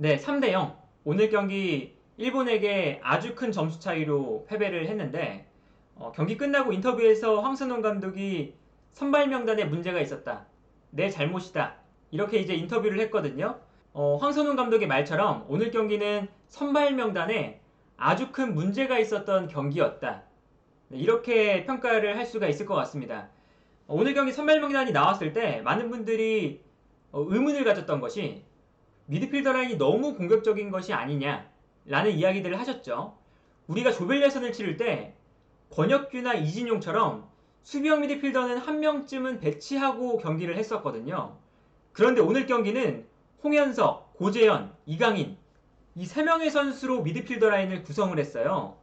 네, 3대 0. 오늘 경기 일본에게 아주 큰 점수 차이로 패배를 했는데 경기 끝나고 인터뷰에서 황선홍 감독이 선발 명단에 문제가 있었다. 내 잘못이다. 이렇게 이제 인터뷰를 했거든요. 황선홍 감독의 말처럼 오늘 경기는 선발 명단에 아주 큰 문제가 있었던 경기였다. 네, 이렇게 평가를 할 수가 있을 것 같습니다. 오늘 경기 선발 명단이 나왔을 때 많은 분들이 의문을 가졌던 것이 미드필더 라인이 너무 공격적인 것이 아니냐라는 이야기들을 하셨죠. 우리가 조별 예선을 치를 때 권혁규나 이진용처럼 수비형 미드필더는 한 명쯤은 배치하고 경기를 했었거든요. 그런데 오늘 경기는 홍현석, 고재현, 이강인 이 세 명의 선수로 미드필더 라인을 구성을 했어요.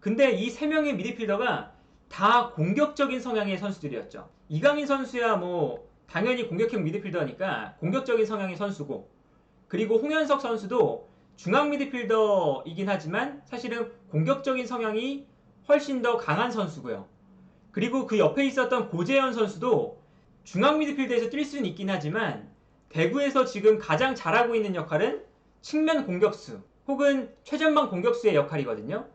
근데 이 세 명의 미드필더가 다 공격적인 성향의 선수들이었죠. 이강인 선수야 뭐 당연히 공격형 미드필더니까 공격적인 성향의 선수고, 그리고 홍현석 선수도 중앙 미드필더이긴 하지만 사실은 공격적인 성향이 훨씬 더 강한 선수고요. 그리고 그 옆에 있었던 고재현 선수도 중앙 미드필드에서 뛸 수는 있긴 하지만 대구에서 지금 가장 잘하고 있는 역할은 측면 공격수 혹은 최전방 공격수의 역할이거든요.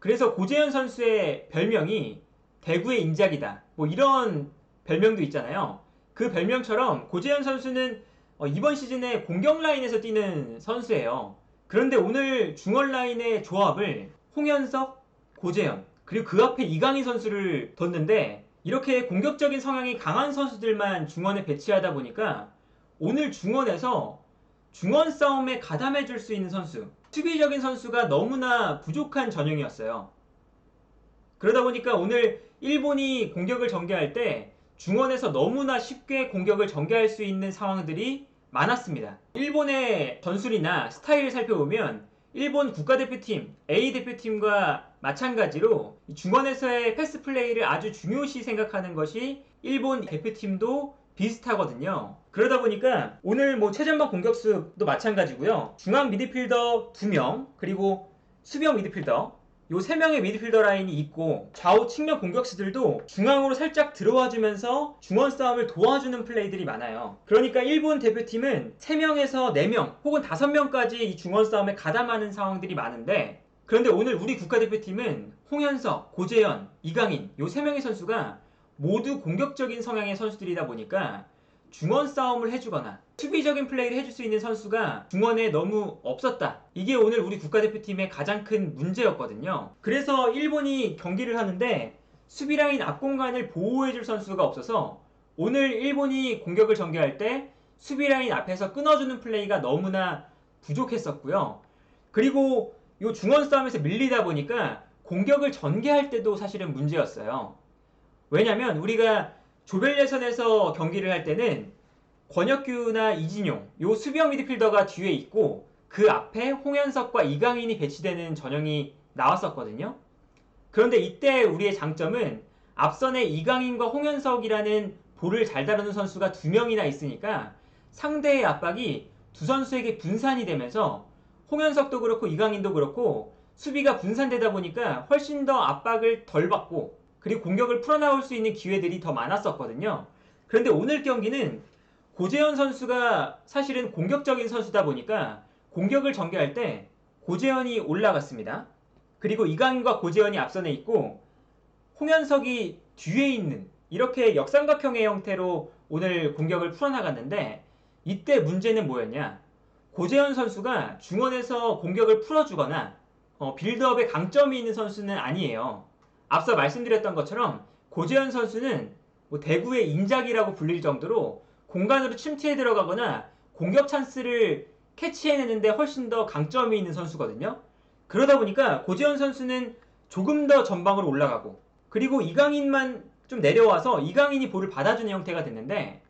그래서 고재현 선수의 별명이 대구의 인작이다, 뭐 이런 별명도 있잖아요. 그 별명처럼 고재현 선수는 이번 시즌에 공격 라인에서 뛰는 선수예요. 그런데 오늘 중원 라인의 조합을 홍현석, 고재현, 그리고 그 앞에 이강인 선수를 뒀는데, 이렇게 공격적인 성향이 강한 선수들만 중원에 배치하다 보니까 오늘 중원에서 중원 싸움에 가담해 줄 수 있는 선수, 수비적인 선수가 너무나 부족한 전형이었어요. 그러다 보니까 오늘 일본이 공격을 전개할 때 중원에서 너무나 쉽게 공격을 전개할 수 있는 상황들이 많았습니다. 일본의 전술이나 스타일을 살펴보면 일본 국가대표팀, A대표팀과 마찬가지로 중원에서의 패스 플레이를 아주 중요시 생각하는 것이 일본 대표팀도 비슷하거든요. 그러다 보니까 오늘 뭐 최전방 공격수도 마찬가지고요. 중앙 미드필더 2명, 그리고 수비형 미드필더 요 3명의 미드필더 라인이 있고, 좌우 측면 공격수들도 중앙으로 살짝 들어와주면서 중원 싸움을 도와주는 플레이들이 많아요. 그러니까 일본 대표팀은 3명에서 4명 혹은 5명까지 이 중원 싸움에 가담하는 상황들이 많은데, 그런데 오늘 우리 국가대표팀은 홍현석, 고재현, 이강인 요 3명의 선수가 모두 공격적인 성향의 선수들이다 보니까 중원 싸움을 해주거나 수비적인 플레이를 해줄 수 있는 선수가 중원에 너무 없었다. 이게 오늘 우리 국가대표팀의 가장 큰 문제였거든요. 그래서 일본이 경기를 하는데 수비라인 앞공간을 보호해줄 선수가 없어서 오늘 일본이 공격을 전개할 때 수비라인 앞에서 끊어주는 플레이가 너무나 부족했었고요. 그리고 이 중원 싸움에서 밀리다 보니까 공격을 전개할 때도 사실은 문제였어요. 왜냐면 우리가 조별 예선에서 경기를 할 때는 권혁규나 이진용 요 수비형 미드필더가 뒤에 있고 그 앞에 홍현석과 이강인이 배치되는 전형이 나왔었거든요. 그런데 이때 우리의 장점은 앞선에 이강인과 홍현석이라는 볼을 잘 다루는 선수가 2명이나 있으니까 상대의 압박이 두 선수에게 분산이 되면서 홍현석도 그렇고 이강인도 그렇고 수비가 분산되다 보니까 훨씬 더 압박을 덜 받고, 그리고 공격을 풀어나올 수 있는 기회들이 더 많았었거든요. 그런데 오늘 경기는 고재현 선수가 사실은 공격적인 선수다 보니까 공격을 전개할 때 고재현이 올라갔습니다. 그리고 이강인과 고재현이 앞선에 있고 홍현석이 뒤에 있는 이렇게 역삼각형의 형태로 오늘 공격을 풀어나갔는데, 이때 문제는 뭐였냐? 고재현 선수가 중원에서 공격을 풀어주거나 빌드업에 강점이 있는 선수는 아니에요. 앞서 말씀드렸던 것처럼 고재현 선수는 뭐 대구의 인작이라고 불릴 정도로 공간으로 침투해 들어가거나 공격 찬스를 캐치해내는데 훨씬 더 강점이 있는 선수거든요. 그러다 보니까 고재현 선수는 조금 더 전방으로 올라가고, 그리고 이강인만 좀 내려와서 이강인이 볼을 받아주는 형태가 됐는데,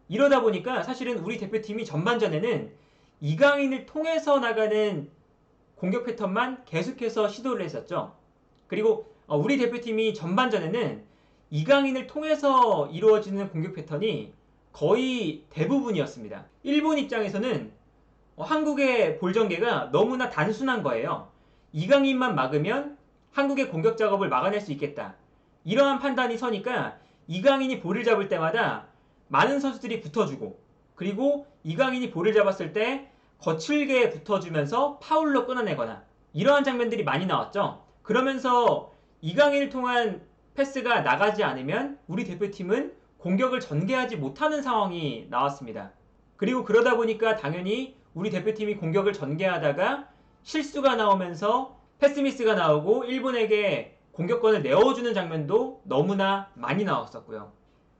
이러다 보니까 사실은 우리 대표팀이 전반전에는 이강인을 통해서 나가는 공격 패턴만 계속해서 시도를 했었죠. 그리고 우리 대표팀이 전반전에는 이강인을 통해서 이루어지는 공격 패턴이 거의 대부분이었습니다. 일본 입장에서는 한국의 볼 전개가 너무나 단순한 거예요. 이강인만 막으면 한국의 공격 작업을 막아낼 수 있겠다, 이러한 판단이 서니까 이강인이 볼을 잡을 때마다 많은 선수들이 붙어주고, 그리고 이강인이 볼을 잡았을 때 거칠게 붙어주면서 파울로 끊어내거나 이러한 장면들이 많이 나왔죠. 그러면서 이강인을 통한 패스가 나가지 않으면 우리 대표팀은 공격을 전개하지 못하는 상황이 나왔습니다. 그리고 그러다 보니까 당연히 우리 대표팀이 공격을 전개하다가 실수가 나오면서 패스미스가 나오고 일본에게 공격권을 내어주는 장면도 너무나 많이 나왔었고요.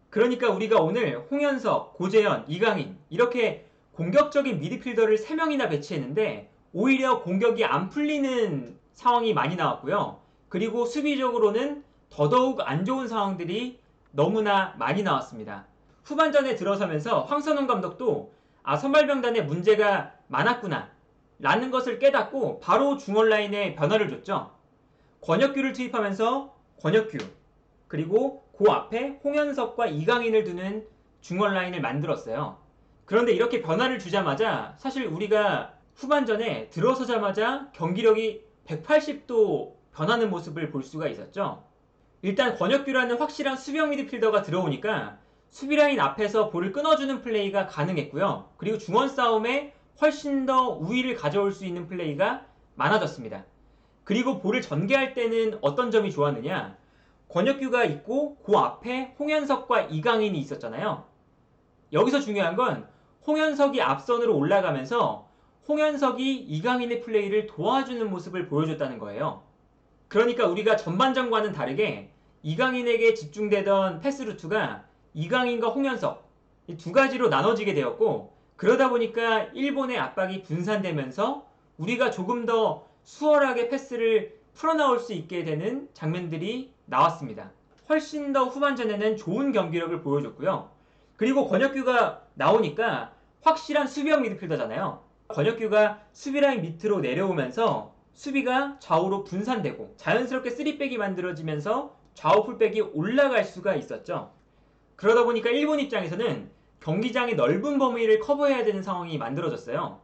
그러니까 우리가 오늘 홍현석, 고재현, 이강인 이렇게 공격적인 미드필더를 3명이나 배치했는데 오히려 공격이 안 풀리는 상황이 많이 나왔고요. 그리고 수비적으로는 더더욱 안 좋은 상황들이 너무나 많이 나왔습니다. 후반전에 들어서면서 황선홍 감독도 선발 명단에 문제가 많았구나 라는 것을 깨닫고 바로 중원 라인에 변화를 줬죠. 권혁규를 투입하면서 권혁규 그리고 그 앞에 홍현석과 이강인을 두는 중원 라인을 만들었어요. 그런데 이렇게 변화를 주자마자 사실 우리가 후반전에 들어서자마자 경기력이 180도 변하는 모습을 볼 수가 있었죠. 일단 권혁규라는 확실한 수비형 미드필더가 들어오니까 수비라인 앞에서 볼을 끊어주는 플레이가 가능했고요. 그리고 중원 싸움에 훨씬 더 우위를 가져올 수 있는 플레이가 많아졌습니다. 그리고 볼을 전개할 때는 어떤 점이 좋았느냐? 권혁규가 있고 그 앞에 홍현석과 이강인이 있었잖아요. 여기서 중요한 건 홍현석이 앞선으로 올라가면서 홍현석이 이강인의 플레이를 도와주는 모습을 보여줬다는 거예요. 그러니까 우리가 전반전과는 다르게 이강인에게 집중되던 패스 루트가 이강인과 홍현석 이 두 가지로 나눠지게 되었고 그러다 보니까 일본의 압박이 분산되면서 우리가 조금 더 수월하게 패스를 풀어나올 수 있게 되는 장면들이 나왔습니다. 훨씬 더 후반전에는 좋은 경기력을 보여줬고요. 그리고 권혁규가 나오니까 확실한 수비형 미드필더잖아요. 권혁규가 수비라인 밑으로 내려오면서 수비가 좌우로 분산되고 자연스럽게 3백이 만들어지면서 좌우 풀백이 올라갈 수가 있었죠. 그러다 보니까 일본 입장에서는 경기장의 넓은 범위를 커버해야 되는 상황이 만들어졌어요.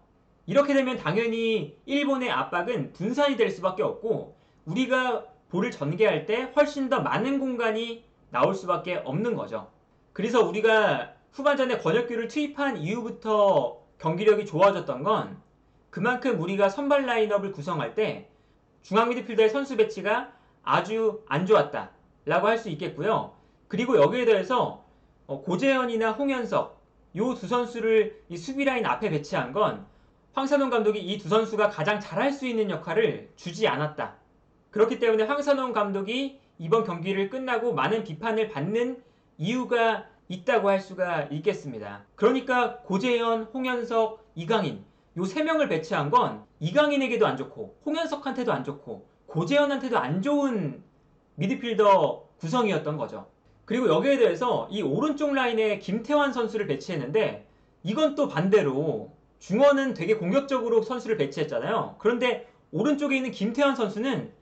이렇게 되면 당연히 일본의 압박은 분산이 될 수밖에 없고 우리가 볼을 전개할 때 훨씬 더 많은 공간이 나올 수밖에 없는 거죠. 그래서 우리가 후반전에 권혁규를 투입한 이후부터 경기력이 좋아졌던 건 그만큼 우리가 선발 라인업을 구성할 때 중앙 미드필더의 선수 배치가 아주 안 좋았다 라고 할 수 있겠고요. 그리고 여기에 대해서 고재현이나 홍현석 이 두 선수를 이 수비 라인 앞에 배치한 건 황선홍 감독이 이 두 선수가 가장 잘할 수 있는 역할을 주지 않았다. 그렇기 때문에 황선홍 감독이 이번 경기를 끝나고 많은 비판을 받는 이유가 있다고 할 수가 있겠습니다. 그러니까 고재현, 홍현석, 이강인 요 3명을 배치한 건 이강인에게도 안 좋고 홍현석한테도 안 좋고 고재현한테도 안 좋은 미드필더 구성이었던 거죠. 그리고 여기에 대해서 이 오른쪽 라인에 김태환 선수를 배치했는데 이건 또 반대로 중원은 되게 공격적으로 선수를 배치했잖아요. 그런데 오른쪽에 있는 김태환 선수는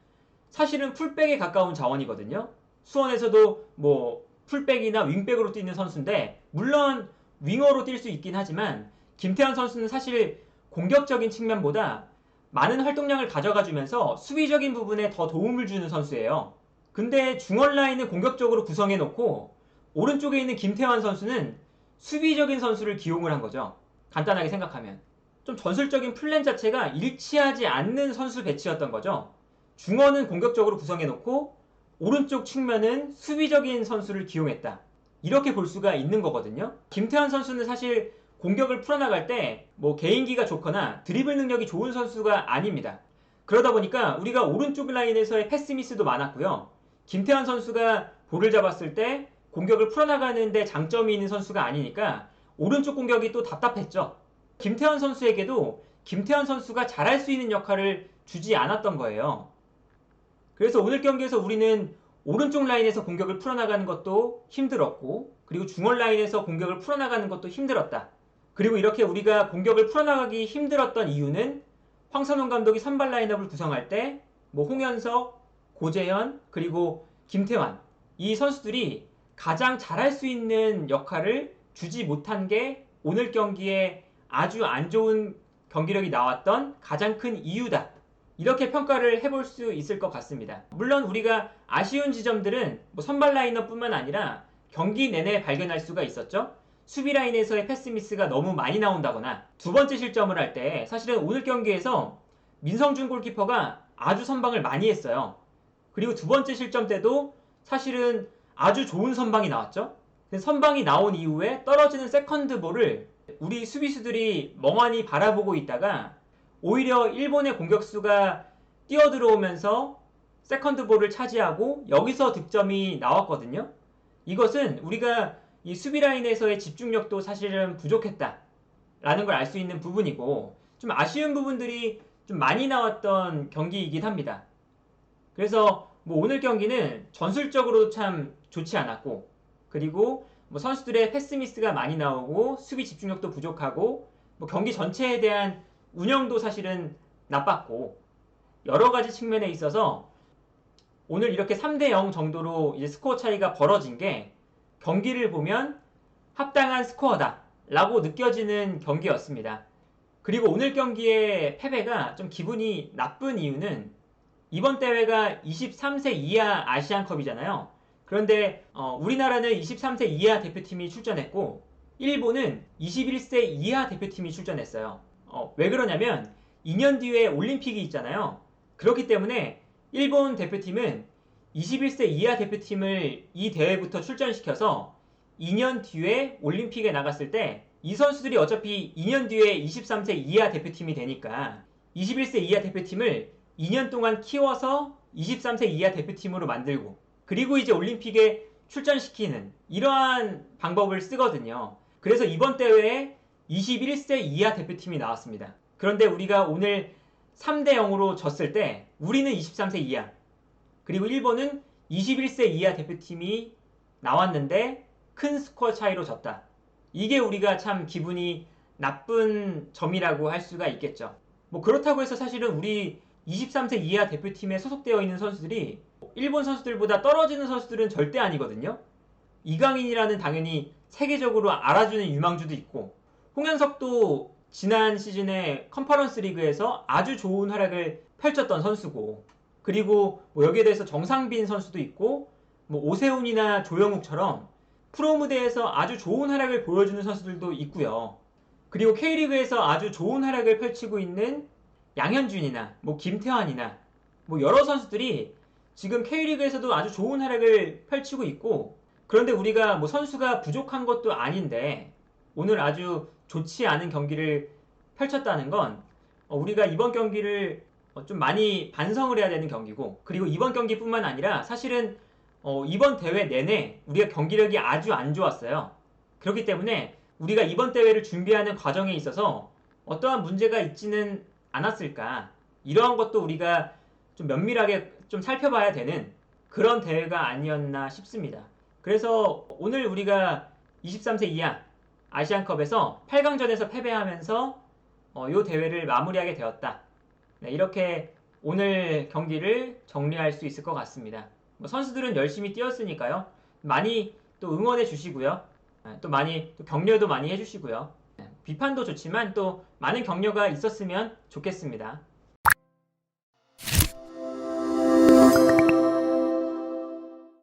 사실은 풀백에 가까운 자원이거든요. 수원에서도 뭐 풀백이나 윙백으로 뛰는 선수인데 물론 윙어로 뛸 수 있긴 하지만 김태환 선수는 사실 공격적인 측면보다 많은 활동량을 가져가 주면서 수비적인 부분에 더 도움을 주는 선수예요. 근데 중원 라인을 공격적으로 구성해 놓고 오른쪽에 있는 김태환 선수는 수비적인 선수를 기용을 한 거죠. 간단하게 생각하면 좀 전술적인 플랜 자체가 일치하지 않는 선수 배치였던 거죠. 중원은 공격적으로 구성해 놓고 오른쪽 측면은 수비적인 선수를 기용했다. 이렇게 볼 수가 있는 거거든요. 김태환 선수는 사실 공격을 풀어나갈 때 뭐 개인기가 좋거나 드리블 능력이 좋은 선수가 아닙니다. 그러다 보니까 우리가 오른쪽 라인에서의 패스 미스도 많았고요. 김태환 선수가 볼을 잡았을 때 공격을 풀어나가는데 장점이 있는 선수가 아니니까 오른쪽 공격이 또 답답했죠. 김태환 선수에게도 김태환 선수가 잘할 수 있는 역할을 주지 않았던 거예요. 그래서 오늘 경기에서 우리는 오른쪽 라인에서 공격을 풀어나가는 것도 힘들었고 그리고 중원 라인에서 공격을 풀어나가는 것도 힘들었다. 그리고 이렇게 우리가 공격을 풀어나가기 힘들었던 이유는 황선홍 감독이 선발 라인업을 구성할 때 뭐 홍현석, 고재현, 그리고 김태환 이 선수들이 가장 잘할 수 있는 역할을 주지 못한 게 오늘 경기에 아주 안 좋은 경기력이 나왔던 가장 큰 이유다. 이렇게 평가를 해볼 수 있을 것 같습니다. 물론 우리가 아쉬운 지점들은 뭐 선발 라인업뿐만 아니라 경기 내내 발견할 수가 있었죠. 수비 라인에서의 패스 미스가 너무 많이 나온다거나 두 번째 실점을 할 때 사실은 오늘 경기에서 민성준 골키퍼가 아주 선방을 많이 했어요. 그리고 두 번째 실점 때도 사실은 아주 좋은 선방이 나왔죠. 선방이 나온 이후에 떨어지는 세컨드 볼을 우리 수비수들이 멍하니 바라보고 있다가 오히려 일본의 공격수가 뛰어들어오면서 세컨드 볼을 차지하고 여기서 득점이 나왔거든요. 이것은 우리가 이 수비 라인에서의 집중력도 사실은 부족했다라는 걸 알 수 있는 부분이고 좀 아쉬운 부분들이 좀 많이 나왔던 경기이긴 합니다. 그래서 뭐 오늘 경기는 전술적으로 참 좋지 않았고 그리고 뭐 선수들의 패스 미스가 많이 나오고 수비 집중력도 부족하고 뭐 경기 전체에 대한 운영도 사실은 나빴고 여러 가지 측면에 있어서 오늘 이렇게 3대0 정도로 이제 스코어 차이가 벌어진 게 경기를 보면 합당한 스코어다 라고 느껴지는 경기였습니다. 그리고 오늘 경기의 패배가 좀 기분이 나쁜 이유는 이번 대회가 23세 이하 아시안컵이잖아요. 그런데 우리나라는 23세 이하 대표팀이 출전했고 일본은 21세 이하 대표팀이 출전했어요. 왜 그러냐면 2년 뒤에 올림픽이 있잖아요. 그렇기 때문에 일본 대표팀은 21세 이하 대표팀을 이 대회부터 출전시켜서 2년 뒤에 올림픽에 나갔을 때 이 선수들이 어차피 2년 뒤에 23세 이하 대표팀이 되니까 21세 이하 대표팀을 2년 동안 키워서 23세 이하 대표팀으로 만들고 그리고 이제 올림픽에 출전시키는 이러한 방법을 쓰거든요. 그래서 이번 대회에 21세 이하 대표팀이 나왔습니다. 그런데 우리가 오늘 3대0으로 졌을 때 우리는 23세 이하 그리고 일본은 21세 이하 대표팀이 나왔는데 큰 스코어 차이로 졌다. 이게 우리가 참 기분이 나쁜 점이라고 할 수가 있겠죠. 뭐 그렇다고 해서 사실은 우리 23세 이하 대표팀에 소속되어 있는 선수들이 일본 선수들보다 떨어지는 선수들은 절대 아니거든요. 이강인이라는 당연히 세계적으로 알아주는 유망주도 있고 홍현석도 지난 시즌에 컨퍼런스 리그에서 아주 좋은 활약을 펼쳤던 선수고 그리고 뭐 여기에 대해서 정상빈 선수도 있고 뭐 오세훈이나 조영욱처럼 프로 무대에서 아주 좋은 활약을 보여주는 선수들도 있고요. 그리고 K리그에서 아주 좋은 활약을 펼치고 있는 양현준이나 뭐 김태환이나 뭐 여러 선수들이 지금 K리그에서도 아주 좋은 활약을 펼치고 있고 그런데 우리가 뭐 선수가 부족한 것도 아닌데 오늘 아주 좋지 않은 경기를 펼쳤다는 건 우리가 이번 경기를 좀 많이 반성을 해야 되는 경기고 그리고 이번 경기뿐만 아니라 사실은 이번 대회 내내 우리가 경기력이 아주 안 좋았어요. 그렇기 때문에 우리가 이번 대회를 준비하는 과정에 있어서 어떠한 문제가 있지는 않았을까 이러한 것도 우리가 좀 면밀하게 좀 살펴봐야 되는 그런 대회가 아니었나 싶습니다. 그래서 오늘 우리가 23세 이하 아시안컵에서 8강전에서 패배하면서 이 대회를 마무리하게 되었다. 네, 이렇게 오늘 경기를 정리할 수 있을 것 같습니다. 뭐 선수들은 열심히 뛰었으니까요. 많이 또 응원해 주시고요. 또 많이 또 격려도 많이 해주시고요. 비판도 좋지만 또 많은 격려가 있었으면 좋겠습니다.